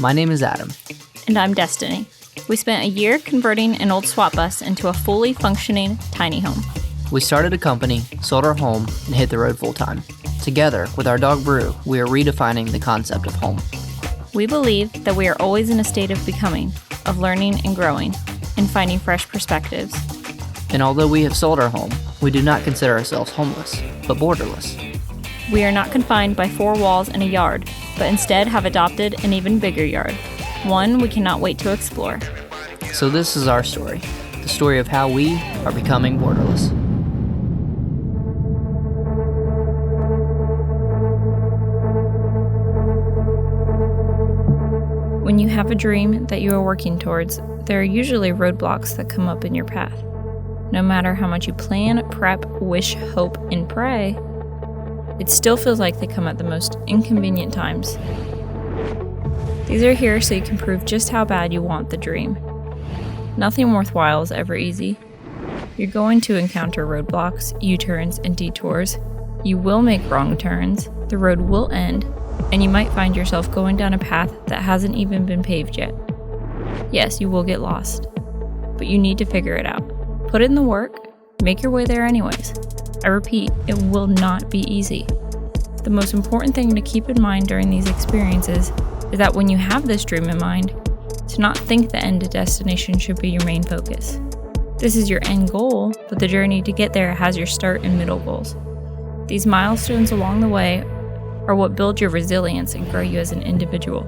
My name is Adam. And I'm Destiny. We spent a year converting an old swap bus into a fully functioning tiny home. We started a company, sold our home, and hit the road full time. Together, with our dog Brew, we are redefining the concept of home. We believe that we are always in a state of becoming, of learning and growing, and finding fresh perspectives. And although we have sold our home, we do not consider ourselves homeless, but borderless. We are not confined by 4 walls and a yard, but instead have adopted an even bigger yard, one we cannot wait to explore. So this is our story, the story of how we are becoming borderless. When you have a dream that you are working towards, there are usually roadblocks that come up in your path. No matter how much you plan, prep, wish, hope, and pray, it still feels like they come at the most inconvenient times. These are here so you can prove just how bad you want the dream. Nothing worthwhile is ever easy. You're going to encounter roadblocks, U-turns, and detours. You will make wrong turns, the road will end, and you might find yourself going down a path that hasn't even been paved yet. Yes, you will get lost, but you need to figure it out. Put in the work, make your way there anyways. I repeat, it will not be easy. The most important thing to keep in mind during these experiences is that when you have this dream in mind, to not think the end destination should be your main focus. This is your end goal, but the journey to get there has your start and middle goals. These milestones along the way are what build your resilience and grow you as an individual.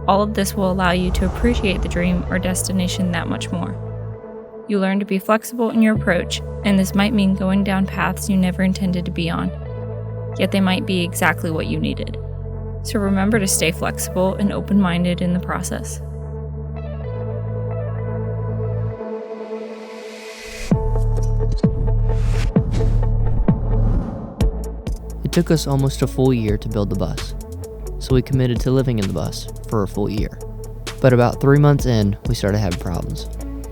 All of this will allow you to appreciate the dream or destination that much more. You learn to be flexible in your approach, and this might mean going down paths you never intended to be on, yet they might be exactly what you needed. So remember to stay flexible and open-minded in the process. It took us almost a full year to build the bus, so we committed to living in the bus for a full year. But about 3 months in, we started having problems.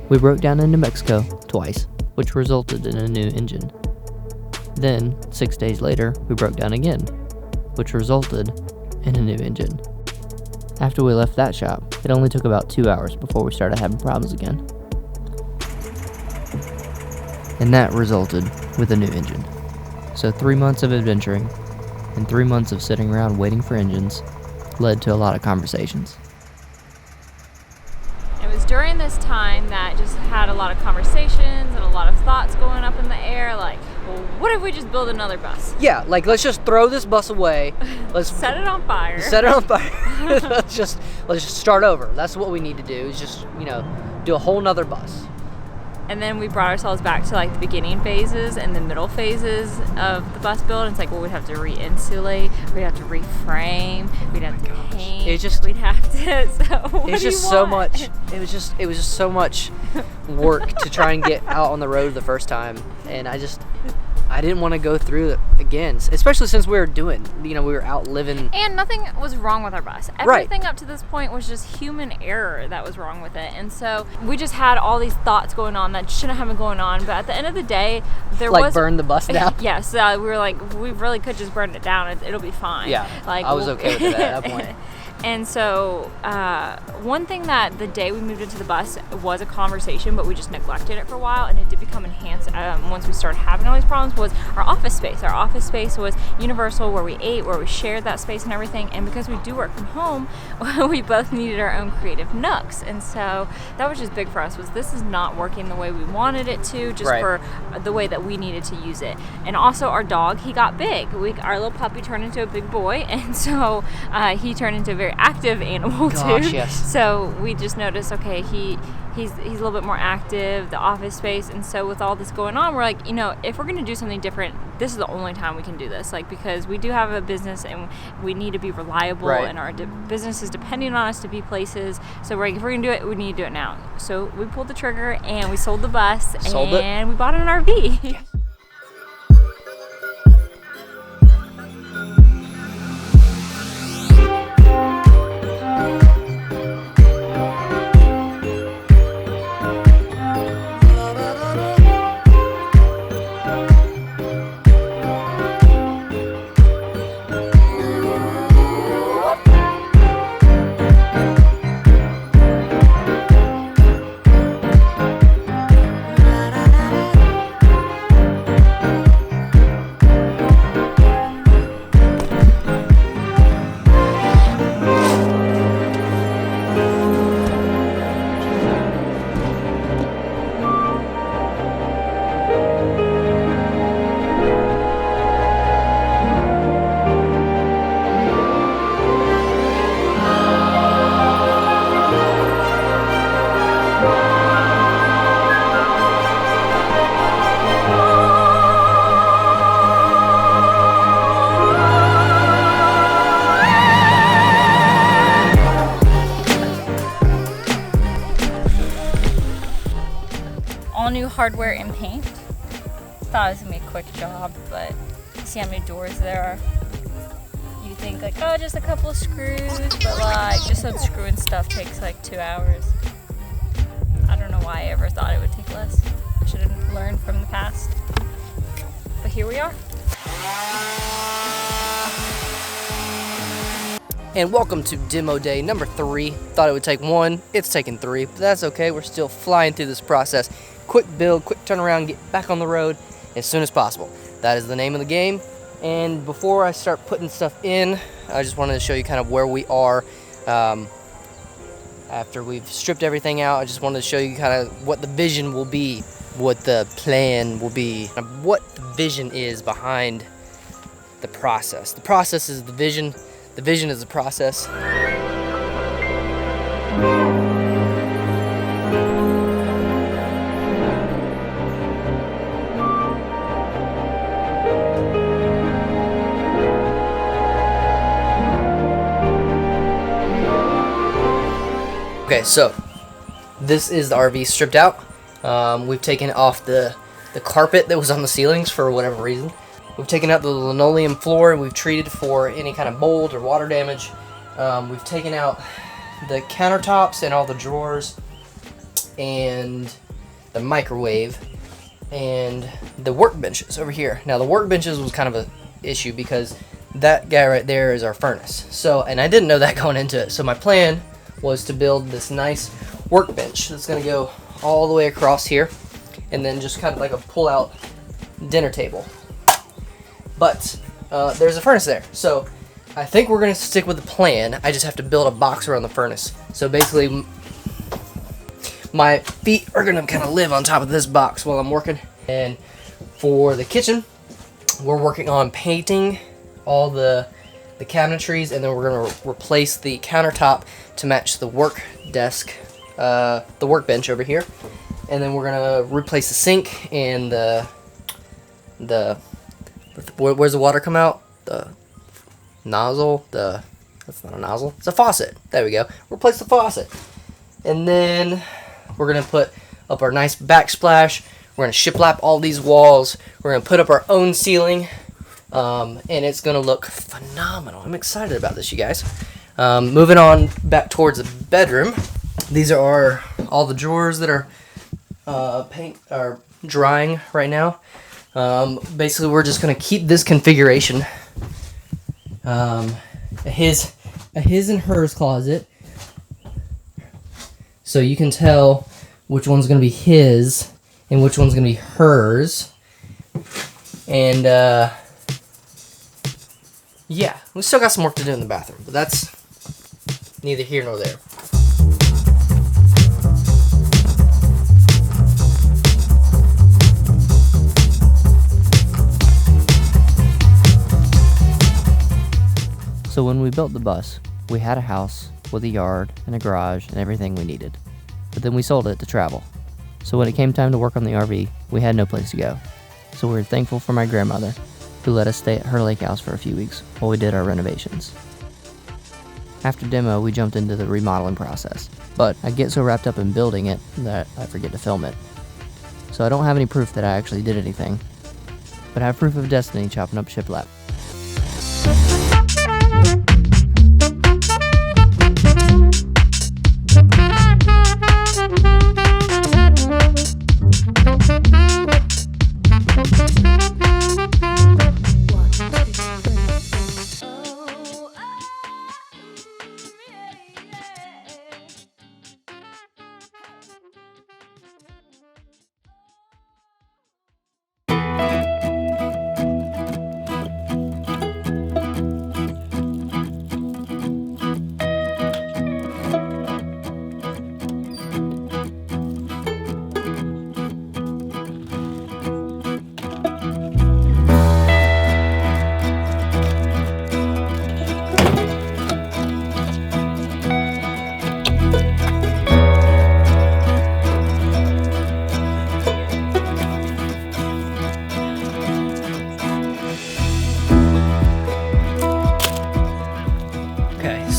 We broke down in New Mexico twice, which resulted in a new engine. Then, 6 days later, we broke down again, which resulted in a new engine. After we left that shop, it only took about 2 hours before we started having problems again. And that resulted with a new engine. So 3 months of adventuring and 3 months of sitting around waiting for engines led to a lot of conversations. It was during this time that just had a lot of conversations and a lot of thoughts going up in the air, like, well, what if we just build another bus? Yeah, like, let's just throw this bus away. Let's set it on fire. Set it on fire. let's just start over. That's what we need to do, is just, do a whole nother bus. And then we brought ourselves back to like the beginning phases and the middle phases of the bus build. And it's like, well, we'd have to re-insulate, we'd have to reframe, we'd have to paint. We'd have to. So it was just so much. It was just so much work to try and get out on the road the first time, and I didn't want to go through it again, especially since we were out living. And nothing was wrong with our bus. Everything up to this point was just human error that was wrong with it. And so we just had all these thoughts going on that shouldn't have been going on. But at the end of the day, burn the bus down? Yes. We were like, we really could just burn it down. It'll be fine. Yeah, I was okay with it at that point. And so one thing that the day we moved into the bus was a conversation, but we just neglected it for a while, and it did become enhanced once we started having all these problems, was our office space. Our office space was universal, where we ate, where we shared that space and everything. And because we do work from home, we both needed our own creative nooks. And so that was just big for us, was this is not working the way we wanted it to, just for the way that we needed to use it. And also our dog, he got big. Our little puppy turned into a big boy, and so he turned into a very active animal too. Yes. So we just noticed, okay, he's a little bit more active, the office space. And so with all this going on, we're like, if we're going to do something different, this is the only time we can do this, because we do have a business and we need to be reliable, and our business is depending on us to be places. So we're like, if we're going to do it, we need to do it now. So we pulled the trigger and we sold the bus, and we bought an RV. hardware and paint. Thought it was gonna be a quick job, but see how many doors there are. You think like, oh, just a couple of screws, but like just unscrewing stuff takes like 2 hours. I don't know why I ever thought it would take less. I should have learned from the past. But here we are. And welcome to demo day number 3. Thought it would take 1, it's taken 3, but that's okay. We're still flying through this process. Quick build, quick turnaround, get back on the road as soon as possible. That is the name of the game. And before I start putting stuff in, I just wanted to show you kind of where we are. After we've stripped everything out, I just wanted to show you kind of what the vision will be, what the plan will be, what the vision is behind the process. The process is the vision is the process. Okay, so this is the RV stripped out. We've taken off the carpet that was on the ceilings for whatever reason. We've taken out the linoleum floor and we've treated for any kind of mold or water damage. We've taken out the countertops and all the drawers and the microwave and the workbenches over here. Now the workbenches was kind of an issue because that guy right there is our furnace. So, and I didn't know that going into it. So my plan was to build this nice workbench that's going to go all the way across here and then just kind of like a pull-out dinner table. But there's a furnace there, so I think we're going to stick with the plan. I just have to build a box around the furnace. So basically my feet are going to kind of live on top of this box while I'm working. And for the kitchen, we're working on painting all the cabinetries, and then we're going to replace the countertop to match the work desk, the workbench over here. And then we're going to replace the sink and where's the water come out? The nozzle? That's not a nozzle. It's a faucet. There we go. Replace the faucet. And then we're going to put up our nice backsplash. We're going to shiplap all these walls. We're going to put up our own ceiling. And it's going to look phenomenal. I'm excited about this, you guys. Moving on back towards the bedroom. These are all the drawers that are drying right now. Basically, we're just going to keep this configuration. A his and hers closet. So you can tell which one's going to be his and which one's going to be hers. And, yeah, we still got some work to do in the bathroom, but that's neither here nor there. So when we built the bus, we had a house with a yard and a garage and everything we needed. But then we sold it to travel. So when it came time to work on the RV, we had no place to go. So we were thankful for my grandmother, who let us stay at her lake house for a few weeks while we did our renovations. After demo, we jumped into the remodeling process, but I get so wrapped up in building it that I forget to film it. So I don't have any proof that I actually did anything, but I have proof of Destiny chopping up shiplap.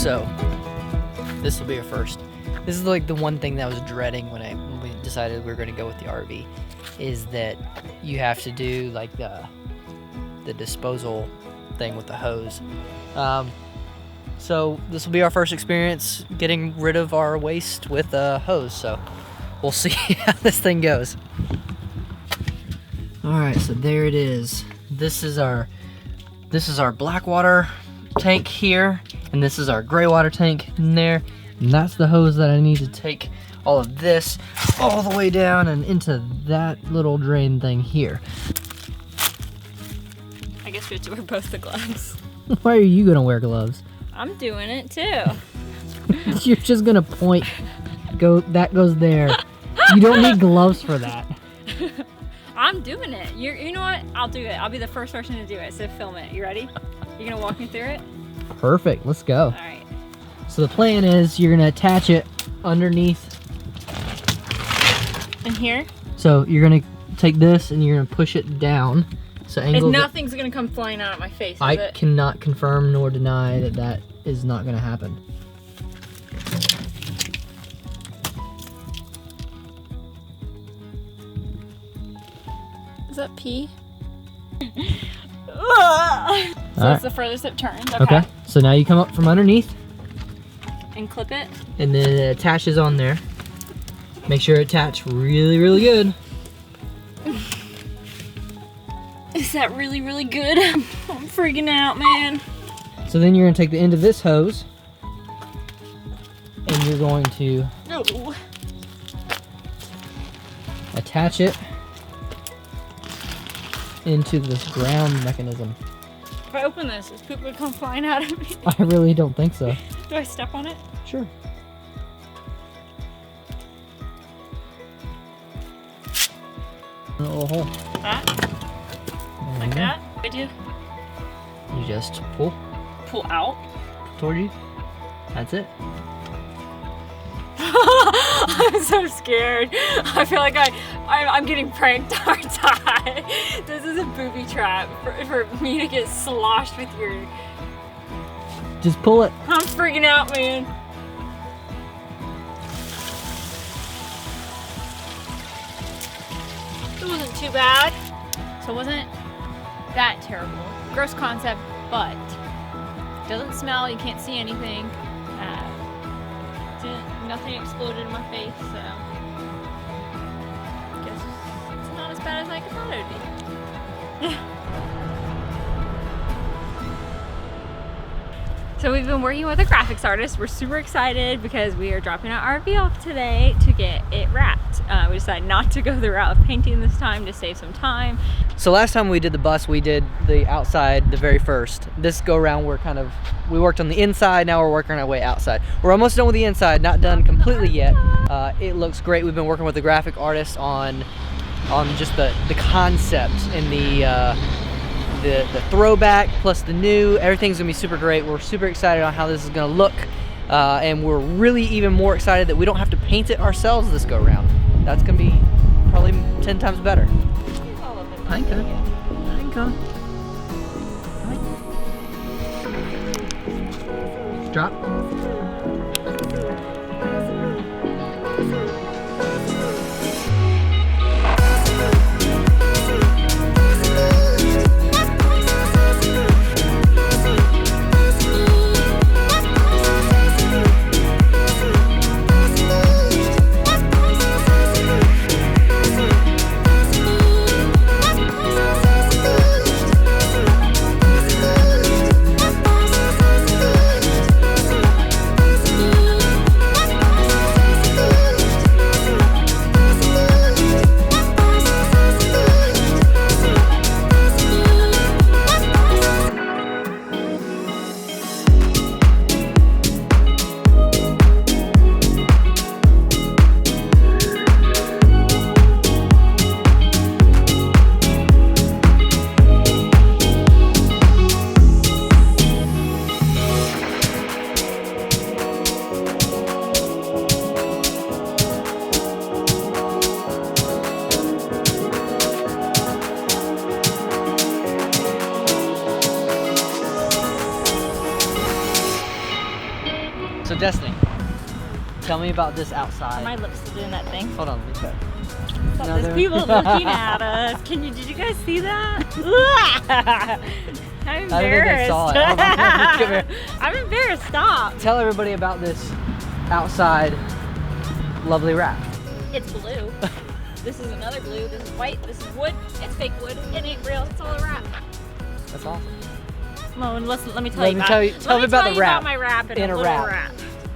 So this will be a first. This is like the one thing that I was dreading when we decided we were going to go with the RV. is that you have to do like the disposal thing with the hose. So this will be our first experience getting rid of our waste with a hose, so we'll see how this thing goes. All right, so there it is. This is our black water tank here, and this is our gray water tank in there, and that's the hose that I need to take all of this all the way down and into that little drain thing here. I guess we have to wear both the gloves. Why are you gonna wear gloves? I'm doing it too. You're just gonna point, that goes there. You don't need gloves for that. I'm doing it. You know what? I'll do it. I'll be the first person to do it, so film it. You ready? You're gonna walk me through it? Perfect, let's go. All right. So the plan is you're gonna attach it underneath. In here? So you're gonna take this and you're gonna push it down. So angle. And nothing's gonna come flying out of my face, is I it? cannot confirm nor deny that that is not gonna happen. Is that pee? So it's the furthest it turns. Okay. So now you come up from underneath. And clip it. And then it attaches on there. Make sure it attaches really, really good. Is that really, really good? I'm freaking out, man. So then you're gonna take the end of this hose and you're going to attach it into this ground mechanism. If I open this, is poop gonna come flying out of me? I really don't think so. Do I step on it? Sure. A little hole. That? Like that? I do. You just pull Pull out. toward you. That's it. I'm so scared. I feel like I'm getting pranked, aren't I? This is a booby trap for me to get sloshed with your... Just pull it. I'm freaking out, man. It wasn't too bad. So it wasn't that terrible. Gross concept, but doesn't smell, you can't see anything. Nothing exploded in my face, so I guess it's not as bad as I thought it would be. So we've been working with a graphics artist. We're super excited because we are dropping our RV off today to get it wrapped. We decided not to go the route of painting this time to save some time. So last time we did the bus, we did the outside the very first. This go around we worked on the inside, now we're working our way outside. We're almost done with the inside, not done completely yet. It looks great. We've been working with the graphic artist on just the concept and the throwback plus the new. Everything's gonna be super great. We're super excited on how this is gonna look. And we're really even more excited that we don't have to paint it ourselves this go around. That's gonna be probably 10 times better. Hang on. Drop. So Destiny, tell me about this outside. Are my lips still doing that thing? Hold on, let me check. There's people looking at us. Did you guys see that? I'm embarrassed. I don't think they saw it. I'm embarrassed. Stop. Tell everybody about this outside lovely wrap. It's blue. This is another blue. This is white. This is wood. It's fake wood. It ain't real. It's all a wrap. That's awesome. Well, let me tell you about my wrap in a wrap.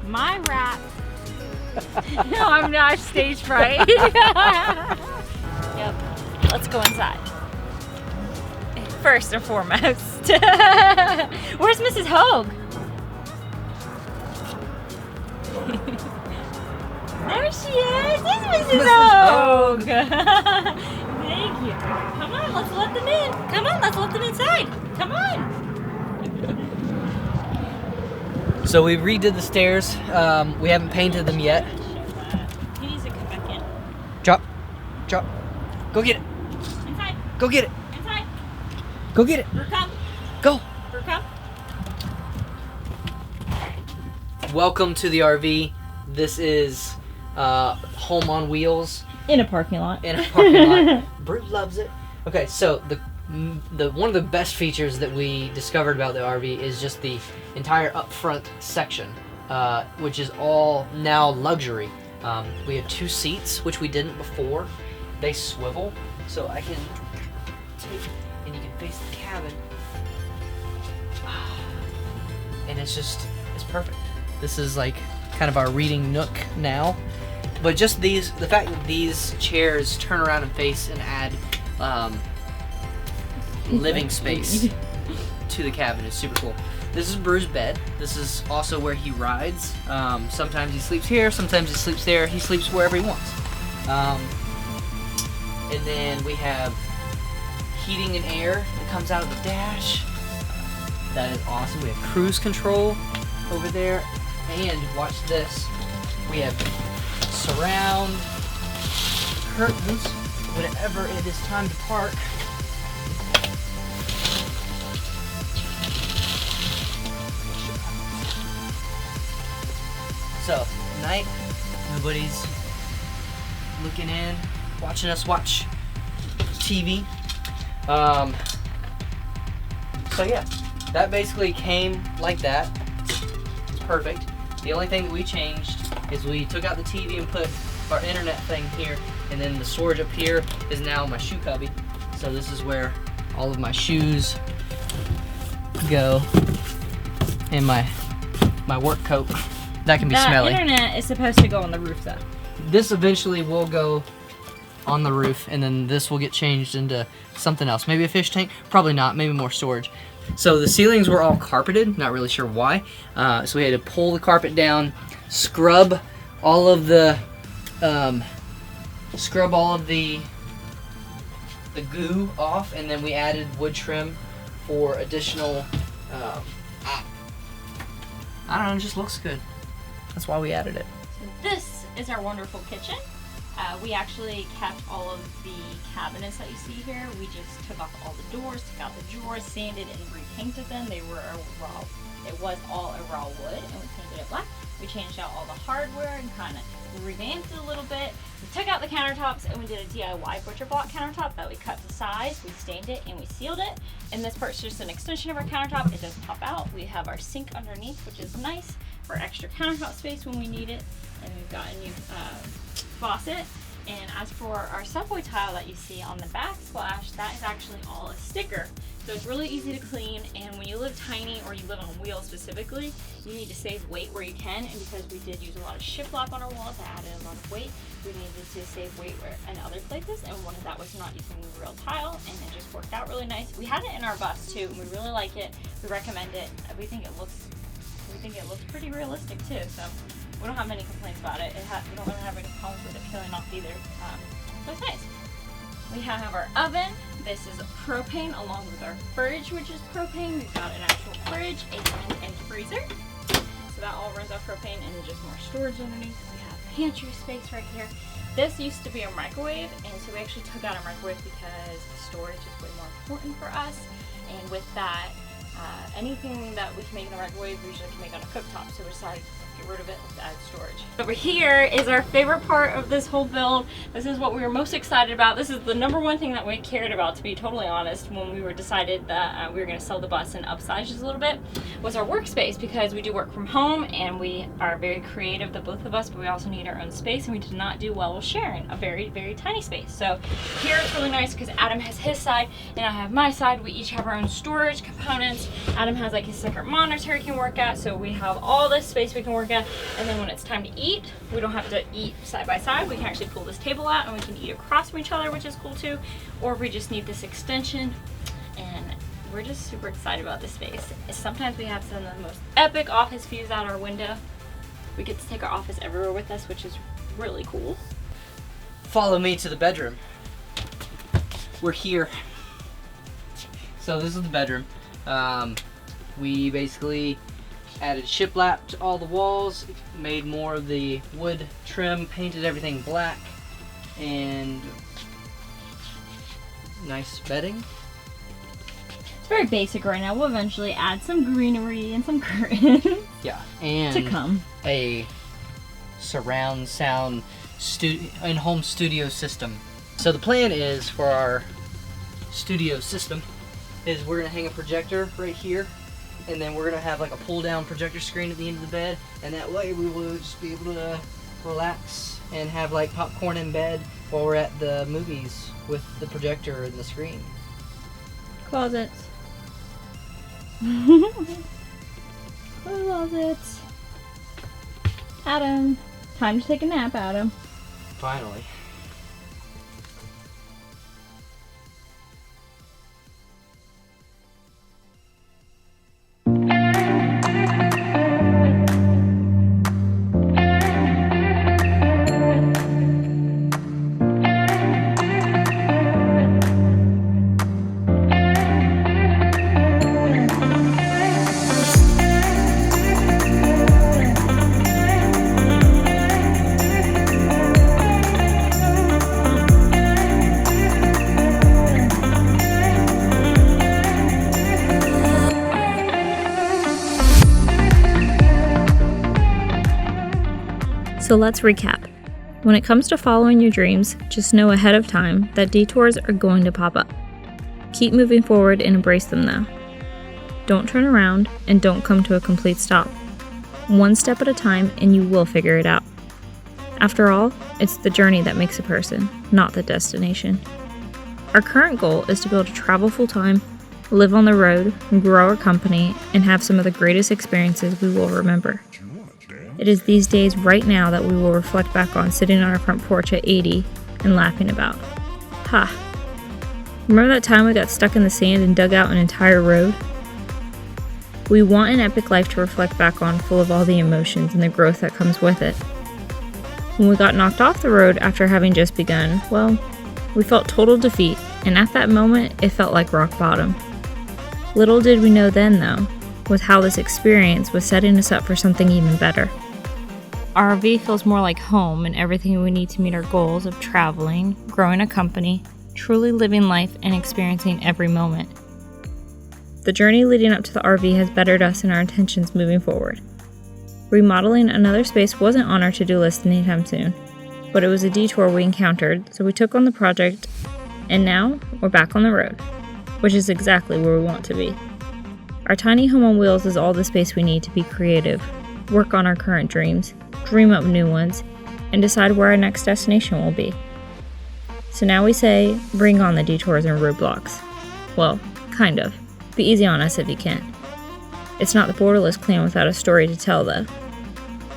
My wrap. No, I'm not stage fright. Yep. Let's go inside. First and foremost. Where's Mrs. Hogue? There she is. There's Mrs. Hogue. Thank you. Come on, let's let them in. Come on, let's let them inside. Come on. So we redid the stairs. We haven't painted them yet. He needs to come back in. Drop. Go get it. Inside. Go get it. Inside. Go get it. Here come. Go. Here come. Welcome to the RV. This is Home on Wheels. In a parking lot. Bruce loves it. Okay, so the one of the best features that we discovered about the RV is just the entire up front section, which is all now luxury. We have 2 seats, which we didn't before. They swivel, so I can take, and you can face the cabin. And it's perfect. This is like kind of our reading nook now. But just the fact that these chairs turn around and face and add living space to the cabin is super cool. This is Bruce's bed. This is also where he rides. Sometimes he sleeps here, sometimes he sleeps there. He sleeps wherever he wants. And then we have heating and air that comes out of the dash. That is awesome. We have cruise control over there. And watch this. We have surround curtains whenever it is time to park. So, at night, nobody's looking in, watching us watch TV. So yeah, that basically came like that. It's perfect. The only thing that we changed is we took out the TV and put our internet thing here, and then the storage up here is now my shoe cubby. So this is where all of my shoes go, and my work coat. That can be smelly. That internet is supposed to go on the roof though. This eventually will go on the roof, and then this will get changed into something else. Maybe a fish tank? Probably not. Maybe more storage. So the ceilings were all carpeted. Not really sure why. So we had to pull the carpet down, scrub all of the goo off, and then we added wood trim for additional. I don't know. It just looks good. That's why we added it. So this is our wonderful kitchen. We actually kept all of the cabinets that you see here. We just took off all the doors, took out the drawers, sanded and repainted them. It was all a raw wood, and we painted it black. We changed out all the hardware and kind of revamped it a little bit. We took out the countertops, and we did a DIY butcher block countertop that we cut to size. We stained it and we sealed it. And this part's just an extension of our countertop. It doesn't pop out. We have our sink underneath, which is nice for extra countertop space when we need it. And we've got a new faucet. And as for our subway tile that you see on the backsplash, that is actually all a sticker. So it's really easy to clean, and when you live tiny or you live on wheels specifically, you need to save weight where you can, and because we did use a lot of shiplap on our walls that added a lot of weight, we needed to save weight in other places, and one of that was not using the real tile, and it just worked out really nice. We had it in our bus too, and we really like it. We recommend it. We think it looks pretty realistic too, so we don't have any complaints about it. We don't really have any problems with it peeling off either. So it's nice. We have our oven. This is propane along with our fridge, which is propane. We've got an actual fridge, apron, and freezer. So that all runs off propane, and then just more storage underneath. We have pantry space right here. This used to be a microwave, and so we actually took out our microwave because storage is way more important for us. And with that, anything that we can make in a microwave, we usually can make on a cooktop. So we decided get rid of it, let's add storage. Over here is our favorite part of this whole build. This is what we were most excited about. This is the number one thing that we cared about, to be totally honest, when we were decided that we were going to sell the bus and upsize just a little bit, was our workspace, because we do work from home and we are very creative, the both of us, but we also need our own space, and we did not do well with sharing a very, very tiny space. So here it's really nice because Adam has his side and I have my side. We each have our own storage components. Adam has like his separate monitor he can work at, so we have all this space we can work at, and then when it's time to eat, we don't have to eat side by side. We can actually pull this table out and we can eat across from each other, which is cool too. Or we just need this extension, and we're just super excited about this space. Sometimes we have some of the most epic office views out our window. We get to take our office everywhere with us, which is really cool. Follow me to the bedroom. We're here. So this is the bedroom. We basically added shiplap to all the walls, made more of the wood trim, painted everything black, and nice bedding. It's very basic right now. We'll eventually add some greenery and some curtains. Yeah, and to come. A surround sound in-home studio system. So the plan is for our studio system is we're gonna hang a projector right here, and then we're gonna have like a pull down projector screen at the end of the bed, and that way we will just be able to relax and have like popcorn in bed while we're at the movies with the projector and the screen. Closets. Closets. Adam, time to take a nap, Adam. Finally. So let's recap. When it comes to following your dreams, just know ahead of time that detours are going to pop up. Keep moving forward and embrace them though. Don't turn around and don't come to a complete stop. One step at a time and you will figure it out. After all, it's the journey that makes a person, not the destination. Our current goal is to be able to travel full-time, live on the road, grow our company, and have some of the greatest experiences we will remember. It is these days right now that we will reflect back on sitting on our front porch at 80 and laughing about. Ha! Remember that time we got stuck in the sand and dug out an entire road? We want an epic life to reflect back on, full of all the emotions and the growth that comes with it. When we got knocked off the road after having just begun, well, we felt total defeat, and at that moment, it felt like rock bottom. Little did we know then, though, was how this experience was setting us up for something even better. Our RV feels more like home and everything we need to meet our goals of traveling, growing a company, truly living life, and experiencing every moment. The journey leading up to the RV has bettered us in our intentions moving forward. Remodeling another space wasn't on our to-do list anytime soon, but it was a detour we encountered, so we took on the project, and now we're back on the road, which is exactly where we want to be. Our tiny home on wheels is all the space we need to be creative, work on our current dreams, dream up new ones, and decide where our next destination will be. So now we say, bring on the detours and roadblocks. Well, kind of. Be easy on us if you can. It's not the Borderless plan without a story to tell, though.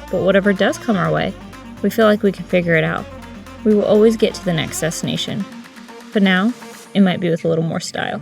But whatever does come our way, we feel like we can figure it out. We will always get to the next destination. But now, it might be with a little more style.